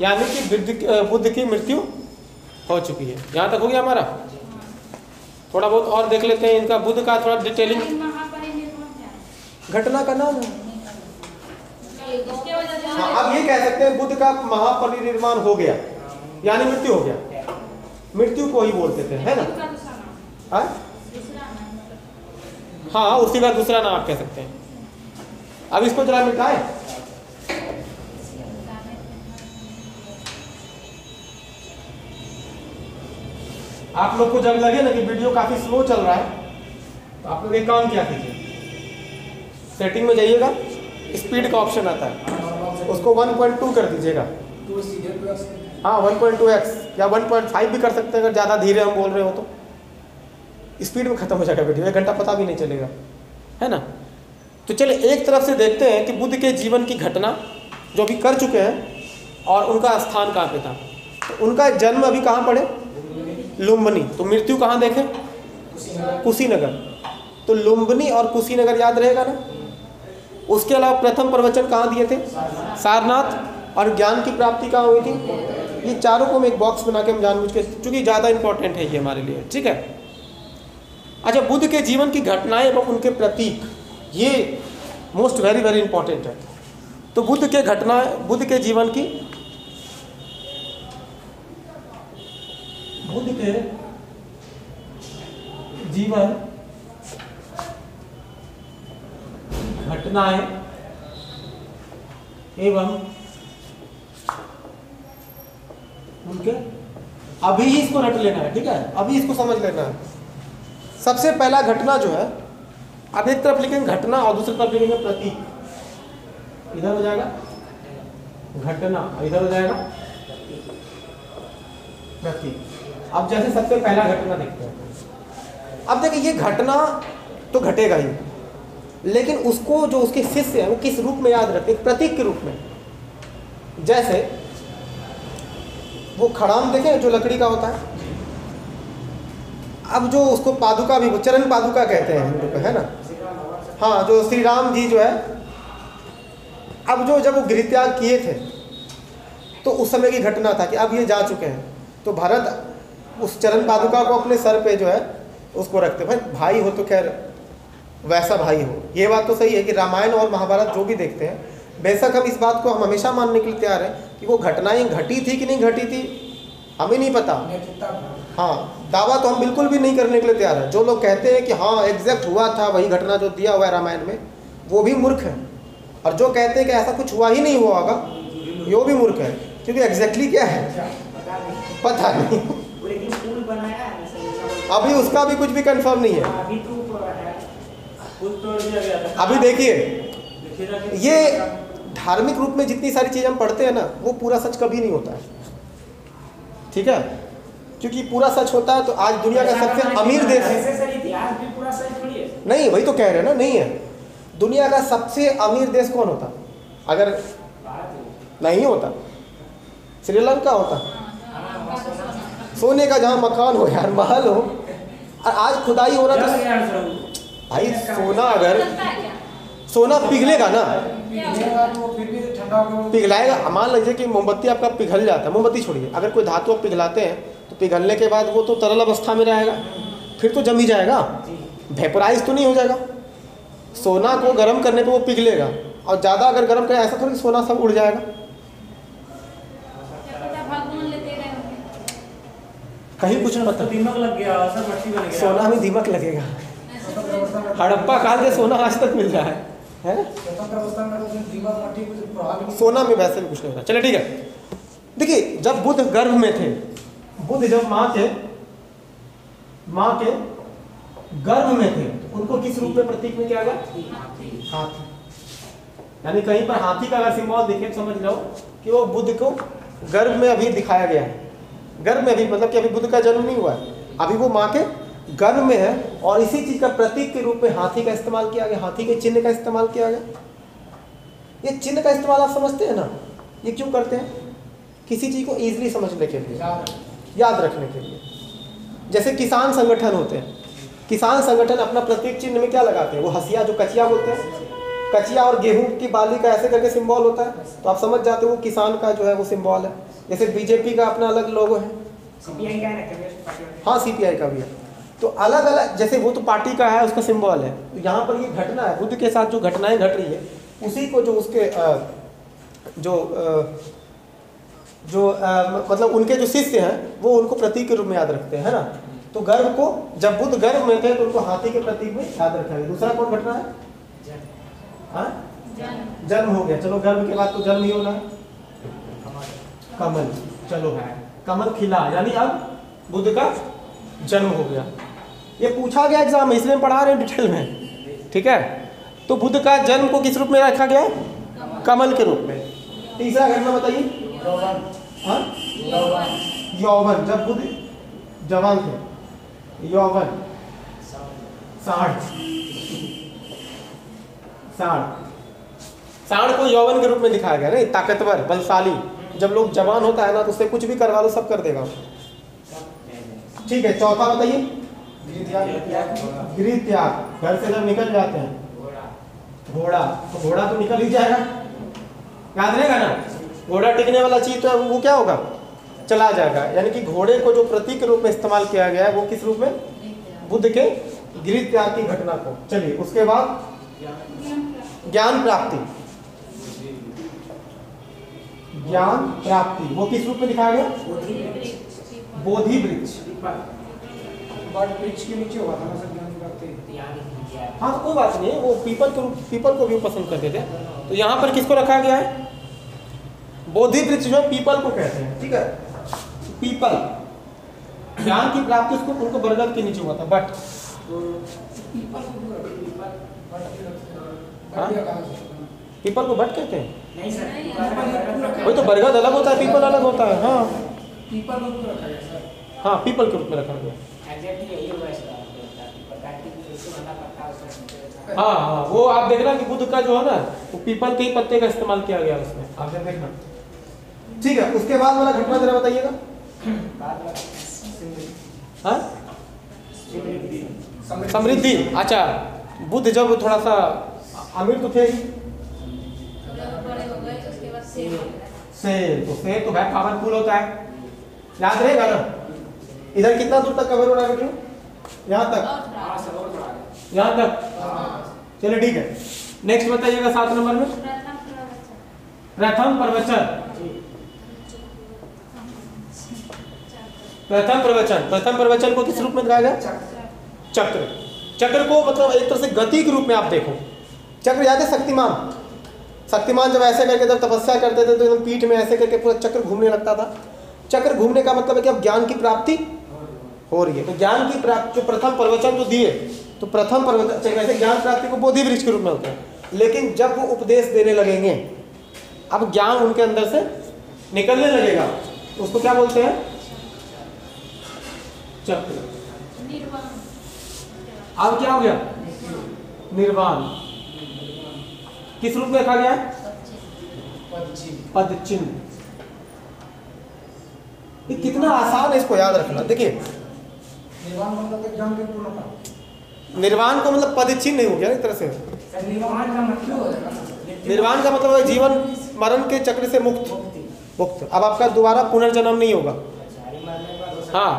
यानी कि बुद्ध की मृत्यु हो चुकी है। यहाँ तक हो गया हमारा। थोड़ा बहुत और देख लेते हैं इनका, बुद्ध का थोड़ा डिटेलिंग। घटना का नाम है। हाँ, अब ये कह सकते हैं बुद्ध का महापरिनिर्वाण हो गया, यानी मृत्यु हो गया। मृत्यु को ही बोलते थे, है ना? हाँ, उसी का दूसरा नाम आप कह सकते हैं। अब इसको जरा मिटाएं। आप लोग को जब लगे ना कि वीडियो काफ़ी स्लो चल रहा है तो आप लोग एक काम क्या कीजिए, सेटिंग में जाइएगा, स्पीड का ऑप्शन आता है, उसको 1.2 कर दीजिएगा। हाँ 1.2x या 1.5 भी कर सकते हैं अगर ज़्यादा धीरे हम बोल रहे हो तो। स्पीड में ख़त्म हो जाएगा वीडियो, 1 घंटा पता भी नहीं चलेगा, है ना। तो चलिए एक तरफ से देखते हैं कि बुद्ध के जीवन की घटना जो अभी कर चुके हैं और उनका स्थान कहाँ पे था। तो उनका जन्म अभी कहाँ पड़े, लुम्बिनी। तो मृत्यु कहाँ देखें, कुशीनगर। तो लुम्बिनी और कुशीनगर याद रहेगा ना। उसके अलावा प्रथम प्रवचन कहाँ दिए थे, सारनाथ। और ज्ञान की प्राप्ति कहाँ हुई थी। ये चारों को हम एक बॉक्स बना के हम जानबूझ के, चूँकि ज़्यादा इंपॉर्टेंट है ये हमारे लिए, ठीक है। अच्छा, बुद्ध के जीवन की घटनाएं एवं उनके प्रतीक, ये मोस्ट वेरी वेरी इंपॉर्टेंट है। तो बुद्ध के घटनाएं, बुद्ध के जीवन की, बुद्ध के जीवन घटनाएं एवं उनके, अभी ही इसको रट लेना है, ठीक है, अभी इसको समझ लेना है। सबसे पहला घटना जो है, अब एक तरफ लिखेंगे घटना और दूसरी तरफ लिखेंगे प्रतीक। इधर हो जाएगा घटना, इधर हो जाएगा प्रतीक। अब जैसे सबसे पहला घटना देखते हैं। अब देखिए ये घटना तो घटेगा ही, लेकिन उसको जो उसके शिष्य हैं वो किस रूप में याद रखते हैं, प्रतीक के रूप में। जैसे वो खड़ाम देखें जो लकड़ी का होता है, अब जो उसको पादुका भी, चरण पादुका कहते हैं हिंदू पे, है ना। हाँ, जो श्री राम जी जो है, अब जो जब वो गृह त्याग किए थे तो उस समय की घटना था कि अब ये जा चुके हैं, तो भरत उस चरण पादुका को अपने सर पे जो है उसको रखते, भाई हो तो खैर वैसा भाई हो। ये बात तो सही है कि रामायण और महाभारत जो भी देखते हैं, बेशक हम इस बात को हम हमेशा मानने के लिए तैयार हैं कि वो घटनाएं घटी थी कि नहीं घटी थी हमें नहीं पता। हाँ, दावा तो हम बिल्कुल भी नहीं करने के लिए तैयार है। जो लोग कहते हैं कि हाँ एग्जैक्ट हुआ था वही घटना जो दिया हुआ है रामायण में, वो भी मूर्ख है। और जो कहते हैं कि ऐसा कुछ हुआ ही नहीं हुआ होगा, वो भी मूर्ख है, क्योंकि एग्जैक्टली क्या है पता नहीं। अभी उसका भी कुछ भी कंफर्म नहीं है। अभी देखिए, ये धार्मिक रूप में जितनी सारी चीज़ हम पढ़ते हैं ना, वो पूरा सच कभी नहीं होता है, ठीक है। क्योंकि पूरा सच होता है तो आज दुनिया का सबसे अमीर देश नहीं, वही तो कह रहे हैं ना, नहीं है। दुनिया का सबसे अमीर देश कौन होता अगर नहीं होता? श्रीलंका होता। सोने का जहाँ मकान हो यार, महल हो, और आज खुदाई हो रहा तो भाई सोना, अगर सोना पिघलेगा ना, पिघलाएगा। मान लीजिए कि मोमबत्ती आपका पिघल जाता है, मोमबत्ती छोड़िए, अगर कोई धातु आप पिघलाते हैं तो पिघलने के बाद वो तो तरल अवस्था में रहेगा, फिर तो जम ही जाएगा, वेपोराइज तो नहीं हो जाएगा। सोना को गर्म करने पे वो पिघलेगा, और ज़्यादा अगर गर्म करें ऐसा थोड़ी सोना सब उड़ जाएगा। कहीं कुछ पता, दीमक लग गया, सब मट्टी बन गया। सोना में दीमक लगेगा। हड़प्पा काल से सोना आज तक मिल रहा है? सोना में वैसे भी कुछ नहीं होता। चलिए ठीक है। देखिए, जब बुद्ध गर्भ में थे, बुद्ध जब माँ के गर्भ में थे, तो उनको किस रूप में प्रतीक में किया गया? हाथी। यानी कहीं पर हाथी का अगर सिंबल देखें तो समझ लो कि वो बुद्ध को गर्भ में अभी दिखाया गया है। गर्भ में अभी मतलब कि अभी बुद्ध का जन्म नहीं हुआ है, अभी वो माँ के गर्भ में है, और इसी चीज का प्रतीक के रूप में हाथी का इस्तेमाल किया गया, हाथी के चिन्ह का इस्तेमाल किया गया। ये चिन्ह का इस्तेमाल आप समझते हैं ना, ये क्यों करते हैं? किसी चीज को इजीली समझने के लिए, याद रखने के लिए। जैसे किसान संगठन होते हैं, किसान संगठन अपना प्रतीक चिन्ह में क्या लगाते हैं? वो हसिया, जो कचिया बोलते हैं, कचिया और गेहूं की बाली का ऐसे करके सिंबल होता है, तो आप समझ जाते हो वो किसान का जो है वो सिंबल है। जैसे बीजेपी का अपना अलग लोगो है, हाँ सीपीआई का भी है। तो अलग अलग, जैसे वो तो पार्टी का है, उसका सिंबल है। तो यहाँ पर ये घटना है, बुद्ध के साथ जो घटनाएं घट रही है, उसी को जो उसके मतलब उनके जो शिष्य हैं वो उनको प्रतीक के रूप में याद रखते हैं, है ना। तो गर्भ को, जब बुद्ध गर्भ में थे तो उनको हाथी के प्रतीक में याद रखा गया। दूसरा कौन घटना है? जन्म हो गया, चलो गर्भ के बाद तो जन्म ही होना है। कमल, चलो कमल खिला, यानी अब बुद्ध का जन्म हो गया। ये पूछा गया एग्जाम में, इसलिए हम पढ़ा रहे हैं डिटेल में, ठीक है। तो बुद्ध का जन्म को किस रूप में रखा गया है? कमल के रूप में। तीसरा घटना बताइए। हाँ, यौवन, जब बुद्ध जवान थे। यौवन, साढ़, साढ़ को यौवन के रूप में दिखाया गया, नहीं ताकतवर, बलशाली। जब लोग जवान होता है ना तो उससे कुछ भी करवा लो, सब कर देगा। ठीक है, चौथा बताइए। गृह त्याग, घर से जब निकल जाते हैं। घोड़ा, तो घोड़ा तो निकल ही जाएगा, याद रहेगा ना। घोड़ा टिकने वाला चीज तो वो क्या होगा? चला जाएगा। यानी कि घोड़े को जो प्रतीक के रूप में इस्तेमाल किया गया है वो किस रूप में? बुद्ध के गृह त्याग की घटना को। चलिए, उसके बाद ज्ञान प्राप्ति। ज्ञान प्राप्ति वो किस रूप में दिखाया गया? बोधि वृक्ष। वृक्ष के नीचे हुआ था ना सर ज्ञान प्राप्ति। हाँ, तो कोई बात नहीं है, वो पीपल को भी पसंद करते थे। तो यहाँ पर किसको रखा गया है? बोधि वृक्ष जो है पीपल को कहते हैं, ठीक है। पीपल, ज्ञान की प्राप्ति उसको उनको बरगद के नीचे हुआ था। बट पीपल को बट कहते हैं? नहीं सर, वही तो, बरगद अलग होता है, पीपल अलग होता है। हाँ पीपल को रखा गया सर। हाँ, पीपल के रूप में रखा गया। एग्जैक्टली यही हुआ इसका। हाँ हाँ, वो आप देख रहे हैं कि बुद्ध का जो है ना वो पीपल के ही पत्ते का इस्तेमाल किया गया उसमें, आप जब देखना। ठीक है, उसके बाद वाला घटना जरा बताइएगा। हाँ, समृद्धि। अच्छा, बुद्ध जब थोड़ा सा अमीर तो थे ही, बड़े हो गए उसके बाद शेर तो भाई पावरफुल होता है, याद रहेगा ना। इधर कितना दूर तक कवर हो रहा है वीडियो? यहाँ तक, यहाँ तक। चलिए ठीक है, नेक्स्ट बताइएगा 7 नंबर में। प्रथम प्रवचन। प्रथम प्रवचन को किस रूप में दिखाया गया? चक्र। चक्र को मतलब एक तरह से गति के रूप में आप देखो। चक्र याद है? शक्तिमान जब ऐसे करके जब तपस्या करते थे तो एकदम पीठ में ऐसे करके पूरा चक्र घूमने लगता था। चक्र घूमने का मतलब है कि अब ज्ञान की प्राप्ति हो रही है। तो ज्ञान की प्राप्ति, जो प्रथम प्रवचन जो दिए, तो प्रथम प्रवचन वैसे ज्ञान प्राप्ति को बोधि वृक्ष के रूप में होता है, लेकिन जब वो उपदेश देने लगेंगे, अब ज्ञान उनके अंदर से निकलने लगेगा, तो उसको क्या बोलते हैं? चक्र। अब क्या हो गया? निर्वाण। किस रूप में रखा गया है? पद चिन्ह। ये कितना आसान है इसको याद रखना। देखिए, निर्वाण मतलब ज्ञान की पूर्णता। निर्वाण को मतलब पद चिन्ह नहीं हो गया एक तरह से। निर्वाण का मतलब निर्वाण का मतलब है जीवन मरण के चक्र से मुक्त। अब आपका दोबारा पुनर्जन्म नहीं होगा। हाँ,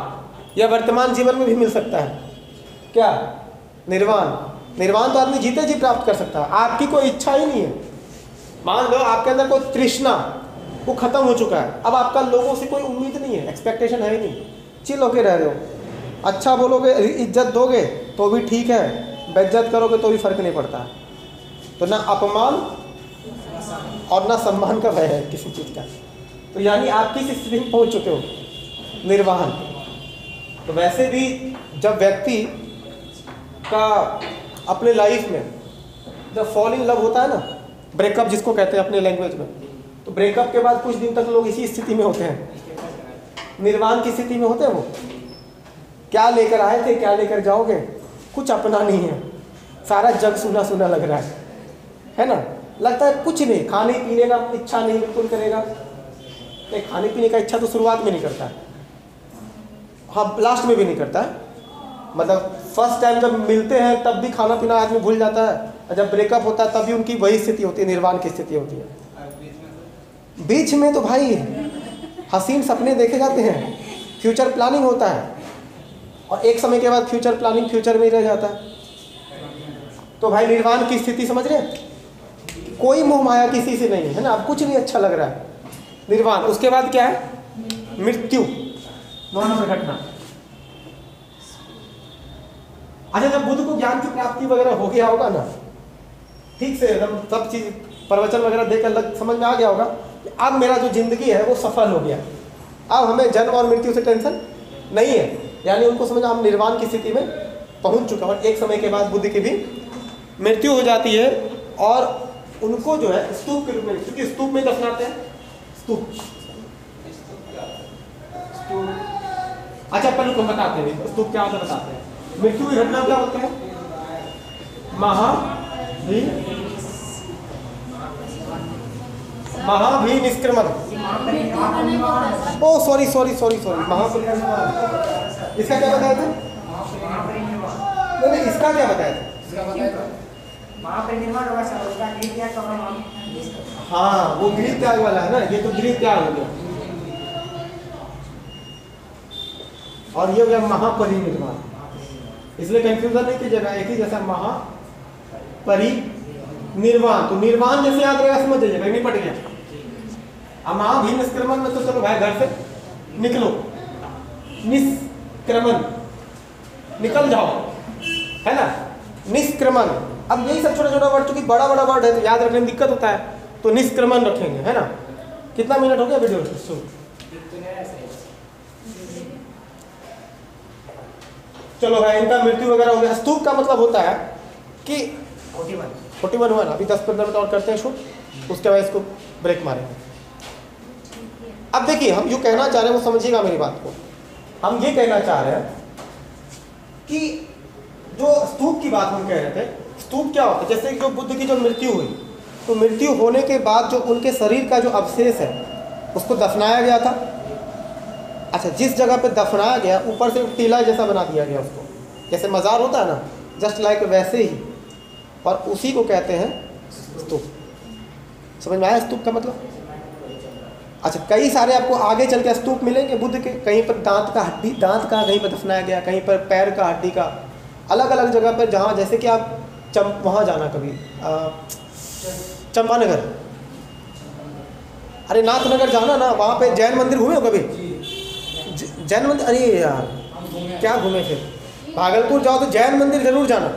यह वर्तमान जीवन में भी मिल सकता है। क्या? निर्वाण तो आदमी जीते जी प्राप्त कर सकता है। आपकी कोई इच्छा ही नहीं है, मान लो आपके अंदर कोई तृष्णा वो खत्म हो चुका है, अब आपका लोगों से कोई उम्मीद नहीं है, एक्सपेक्टेशन है ही नहीं, चिल होके रह रहे हो। अच्छा बोलोगे, इज्जत दोगे तो भी ठीक है, बेइज्जत करोगे तो भी फर्क नहीं पड़ता। तो ना अपमान और ना सम्मान का भय है किसी चीज़ का। तो यानी आप किस स्थिति में पहुंच चुके हो? निर्वाण। तो वैसे भी जब व्यक्ति का अपने लाइफ में जब फॉल इन लव होता है ना, ब्रेकअप जिसको कहते हैं अपने लैंग्वेज में, तो ब्रेकअप के बाद कुछ दिन तक लोग इसी स्थिति में होते हैं, निर्वाण की स्थिति में होते हैं। वो क्या लेकर आए थे, क्या लेकर जाओगे, कुछ अपना नहीं है, सारा जग सुना सुना लग रहा है ना। लगता है कुछ नहीं, खाने पीने का इच्छा नहीं बिल्कुल करेगा। नहीं, खाने पीने का इच्छा तो शुरुआत में नहीं करता है, हाँ लास्ट में भी नहीं करता है। मतलब फर्स्ट टाइम जब मिलते हैं तब भी खाना पीना आदमी भूल जाता है, और जब ब्रेकअप होता है तब भी उनकी वही स्थिति होती है, निर्वाण की स्थिति होती है। बीच में तो भाई हसीन सपने देखे जाते हैं, फ्यूचर प्लानिंग होता है, और एक समय के बाद फ्यूचर प्लानिंग फ्यूचर में ही रह जाता है। तो भाई निर्वाण की स्थिति समझ रहे हैं? कोई मोह माया किसी से नहीं है ना, अब कुछ नहीं अच्छा लग रहा है, निर्वाण। उसके बाद क्या है? मृत्यु, 9 नंबर घटना। अच्छा, जब बुद्ध को ज्ञान की प्राप्ति वगैरह हो गया होगा ना, ठीक से एकदम सब चीज़ प्रवचन वगैरह देकर समझ में आ गया होगा कि अब मेरा जो जिंदगी है वो सफल हो गया, अब हमें जन्म और मृत्यु से टेंशन नहीं है। यानी उनको समझा हम निर्वाण की स्थिति में पहुंच चुके हैं और एक समय के बाद बुद्ध की भी मृत्यु हो जाती है और उनको जो है स्तूप के रूप में, क्योंकि स्तूप में दफनाते हैं। स्तूप अच्छा पहले को बताते हैं स्तूप क्या होता है, बताते हैं। मृत्यु की घटना क्या होता है? महाभी निष्क्रमण। ओ सॉरी महापरिनिर्वाण। इसका क्या बताया था? नहीं इसका क्या बताया था? महापरिनिर्वाण होगा सर, उसका गृह त्याग का नाम। हाँ वो गृह त्याग वाला है ना, ये तो गृह त्याग हो गया और ये हो गया महापरिनिर्वाण। इसलिए कंफ्यूजन नहीं कीजिएगा, एक ही जैसा महापरिनिर्वाण। तो निर्वाण जैसे याद रहेगा समझ जाइएगा, निपट गया। अब महाभी निष्क्रमण में तो चलो भाई घर से निकलो, निष्क्रमण निकल जाओ, है ना, निष्क्रमण। अब यही सब छोटा छोटा वर्ड, चूंकि बड़ा बड़ा वर्ड है तो याद रखने में दिक्कत होता है, तो निष्क्रमण रखेंगे, है ना। कितना मिनट हो गया वीडियो? चलो भाई इनका मृत्यु वगैरह हो गया। स्तूप का मतलब होता है कि 41 हुआ ना, अभी 10-15 मिनट और करते हैं शूट, उसके बाद इसको ब्रेक मारेंगे। अब देखिए हम जो कहना चाह रहे हैं वो समझिएगा मेरी बात को। हम ये कहना चाह रहे हैं कि जो स्तूप की बात हम कह रहे थे, स्तूप क्या होता है? जैसे जो बुद्ध की जो मृत्यु हुई, तो मृत्यु होने के बाद जो उनके शरीर का जो अवशेष है उसको दफनाया गया था। अच्छा, जिस जगह पे दफनाया गया ऊपर से टीला जैसा बना दिया गया उसको, जैसे मज़ार होता है ना, जस्ट लाइक वैसे ही, और उसी को कहते हैं स्तूप। समझ में आया स्तूप का मतलब? अच्छा, कई सारे आपको आगे चल के स्तूप मिलेंगे बुद्ध के, कहीं पर दांत का कहीं पर दफनाया गया, कहीं पर पैर का हड्डी का, अलग अलग जगह पर। जहाँ जैसे कि आप वहाँ जाना कभी चंपानगर, अरे नाथनगर जाना ना, वहाँ पे जैन मंदिर घूमे हो कभी? जैन मंदिर, अरे यार क्या घूमे थे? भागलपुर जाओ तो जैन मंदिर जरूर जाना,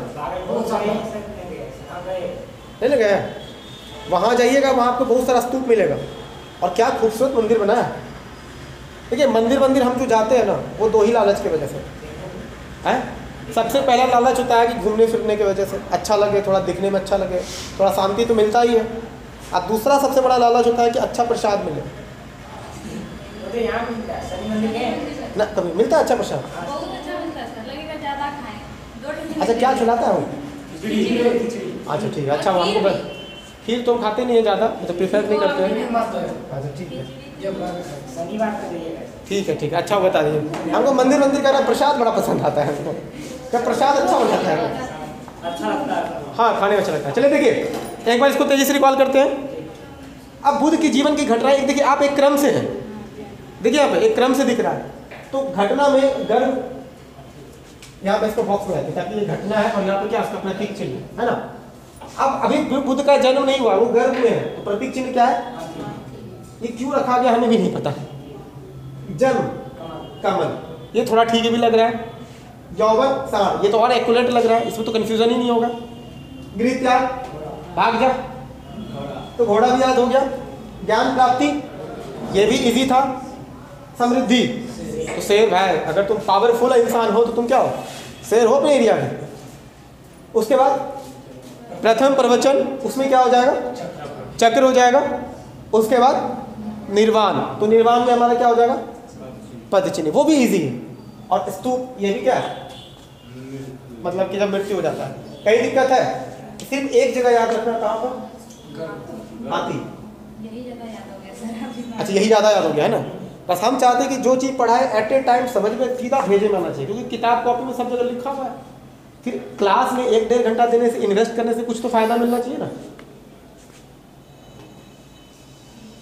नहीं गए? वहाँ जाइएगा, वहाँ आपको बहुत सारा स्तूप मिलेगा और क्या खूबसूरत मंदिर बना है। देखिए मंदिर हम जो जाते हैं ना, वो दो ही लालच की वजह से है। सबसे पहला लालच होता है कि घूमने फिरने की वजह से अच्छा लगे, थोड़ा दिखने में अच्छा लगे, थोड़ा शांति तो मिलता ही है। और दूसरा सबसे बड़ा लालच होता है कि अच्छा प्रसाद मिले। ना कभी मिलता है अच्छा प्रसाद? बहुत अच्छा मिलता है सर, लगेगा ज्यादा खाएं। 2 अच्छा क्या खिलाता है वो? अच्छा ठीक है। अच्छा हमको बस खीर तो खाते नहीं है ज़्यादा, तो प्रेफर नहीं करते हैं। अच्छा ठीक है, ठीक है ठीक है। अच्छा बता दीजिए, हमको मंदिर का ना प्रसाद बड़ा पसंद आता है हमको। क्या प्रसाद अच्छा हो जाता है? अच्छा लगता है। हाँ खाने में अच्छा लगता है। चलिए देखिए एक बार इसको तेजी से रिकॉल करते हैं। अब बुद्ध की जीवन की घटनाएं देखिए, आप एक क्रम से हैं, देखिए आप एक क्रम से दिख रहा है। तो घटना में गर्भ, यहाँ पे इसको बॉक्स में रहते ताकि ये घटना है और यहाँ पे क्या उसका प्रतीक चिन्ह है ना। अब अभी बुद्ध का जन्म नहीं हुआ, वो गर्भ में है, तो प्रतीक चिन्ह क्या है? ये क्यों रखा गया हमें भी नहीं पता। जन्म कमल, ये थोड़ा ठीक भी लग रहा है। यौवन सार, ये तो और एक्यूरेट लग रहा है, इसमें तो कंफ्यूजन ही नहीं होगा। गृह त्याग, भाग जा, तो घोड़ा भी याद हो गया। ज्ञान प्राप्ति, ये भी इजी था। समृद्धि, तो शेर भाई, अगर तुम पावरफुल इंसान हो तो तुम क्या हो? शेर हो अपने एरिया में। उसके बाद प्रथम प्रवचन, उसमें क्या हो जाएगा? चक्र हो जाएगा। उसके बाद निर्वाण, तो निर्वाण में हमारा क्या हो जाएगा? पद चिन्ह, वो भी इजी है। और स्तूप, ये भी क्या है? मतलब कि जब मृत्यु हो जाता है। कहीं दिक्कत है? सिर्फ एक जगह याद रखना, कहाँ पर? हाथी। यही ज्यादा याद हो गया सर अभी। अच्छा यही ज़्यादा याद हो गया है ना। बस हम चाहते हैं कि जो चीज़ पढ़ाए एट ए टाइम समझ में सीधा भेजे में आना चाहिए, क्योंकि किताब कॉपी में सब जगह लिखा हुआ है। फिर क्लास में 1-1.5 घंटा देने से, इन्वेस्ट करने से कुछ तो फायदा मिलना चाहिए ना।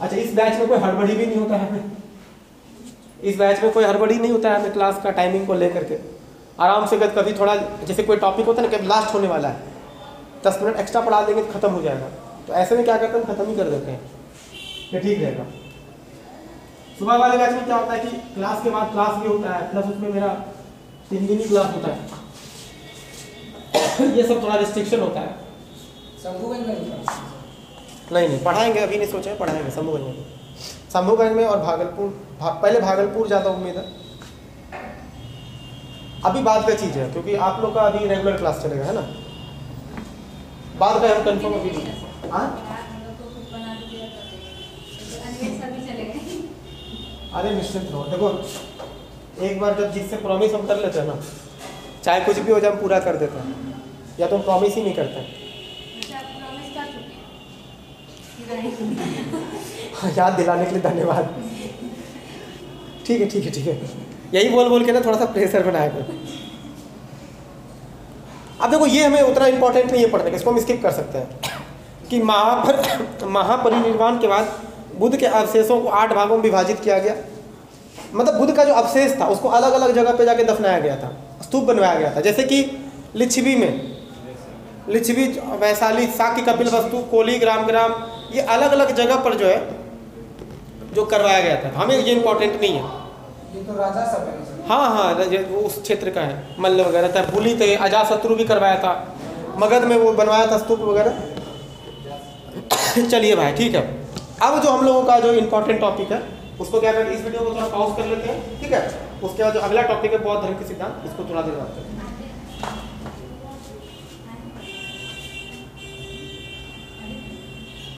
अच्छा इस बैच में कोई हड़बड़ी भी नहीं होता है, इस बैच में कोई हड़बड़ी नहीं होता है हमें क्लास का टाइमिंग को लेकर के। आराम से कभी थोड़ा, जैसे कोई टॉपिक होता है ना, कभी लास्ट होने वाला है, 10 मिनट एक्स्ट्रा पढ़ा देंगे तो खत्म हो जाएगा। तो ऐसे में क्या करते हैं, खत्म ही कर देते हैं, ये ठीक रहेगा। सुबह वाले बैच में क्या होता है कि क्लास के बाद क्लास भी होता है, प्लस उसमें मेरा 3 दिन ही क्लास होता है। ये सब थोड़ा रिस्ट्रिक्शन होता है। नहीं पढ़ाएंगे, अभी नहीं सोचे, पढ़ाएंगे शंभूगंज में और भागलपुर। पहले भागलपुर ज़्यादा उम्मीद है, अभी बाद का चीज़ है, क्योंकि आप लोग का अभी रेगुलर क्लास चलेगा, है ना। बाद का हम कंफर्म अभी नहीं। हाँ अरे निश्चित रहो, देखो एक बार जब जिससे प्रॉमिस हम कर लेते हैं ना, चाहे कुछ भी हो जाए हम पूरा कर देते हैं, या तो हम प्रॉमिस ही नहीं करते हैं। याद दिलाने के लिए धन्यवाद। ठीक है ठीक है ठीक है, यही बोल बोल के ना थोड़ा सा प्रेशर बनाया करो। अब देखो ये हमें उतना इंपॉर्टेंट नहीं है पढ़ने का, इसको हम स्किप कर सकते हैं कि महापरिनिर्वाण के बाद बुद्ध के अवशेषों को 8 भागों में विभाजित किया गया। मतलब बुद्ध का जो अवशेष था उसको अलग अलग जगह पे जाके दफनाया गया था, स्तूप बनवाया गया था। जैसे कि लिच्छवी में, लिच्छवी, वैशाली, साक्य, कपिलवस्तु, कोली, ग्राम, ये अलग अलग जगह पर जो है जो करवाया गया था। हमें ये इंपॉर्टेंट नहीं है। ये तो राजा सब है। हाँ हाँ, वो उस क्षेत्र का है, मल्ल वगैरह था, पुली थे, अजातशत्रु भी करवाया था, मगध में वो बनवाया था स्तूप वगैरह। चलिए भाई ठीक है, अब जो हम लोगों का जो इम्पोर्टेंट टॉपिक है उसको क्या करें, इस वीडियो को थोड़ा पॉज कर लेते हैं, ठीक है। उसके बाद जो अगला टॉपिक है बौद्ध धर्म के सिद्धांत, इसको थोड़ा देर बाद करें।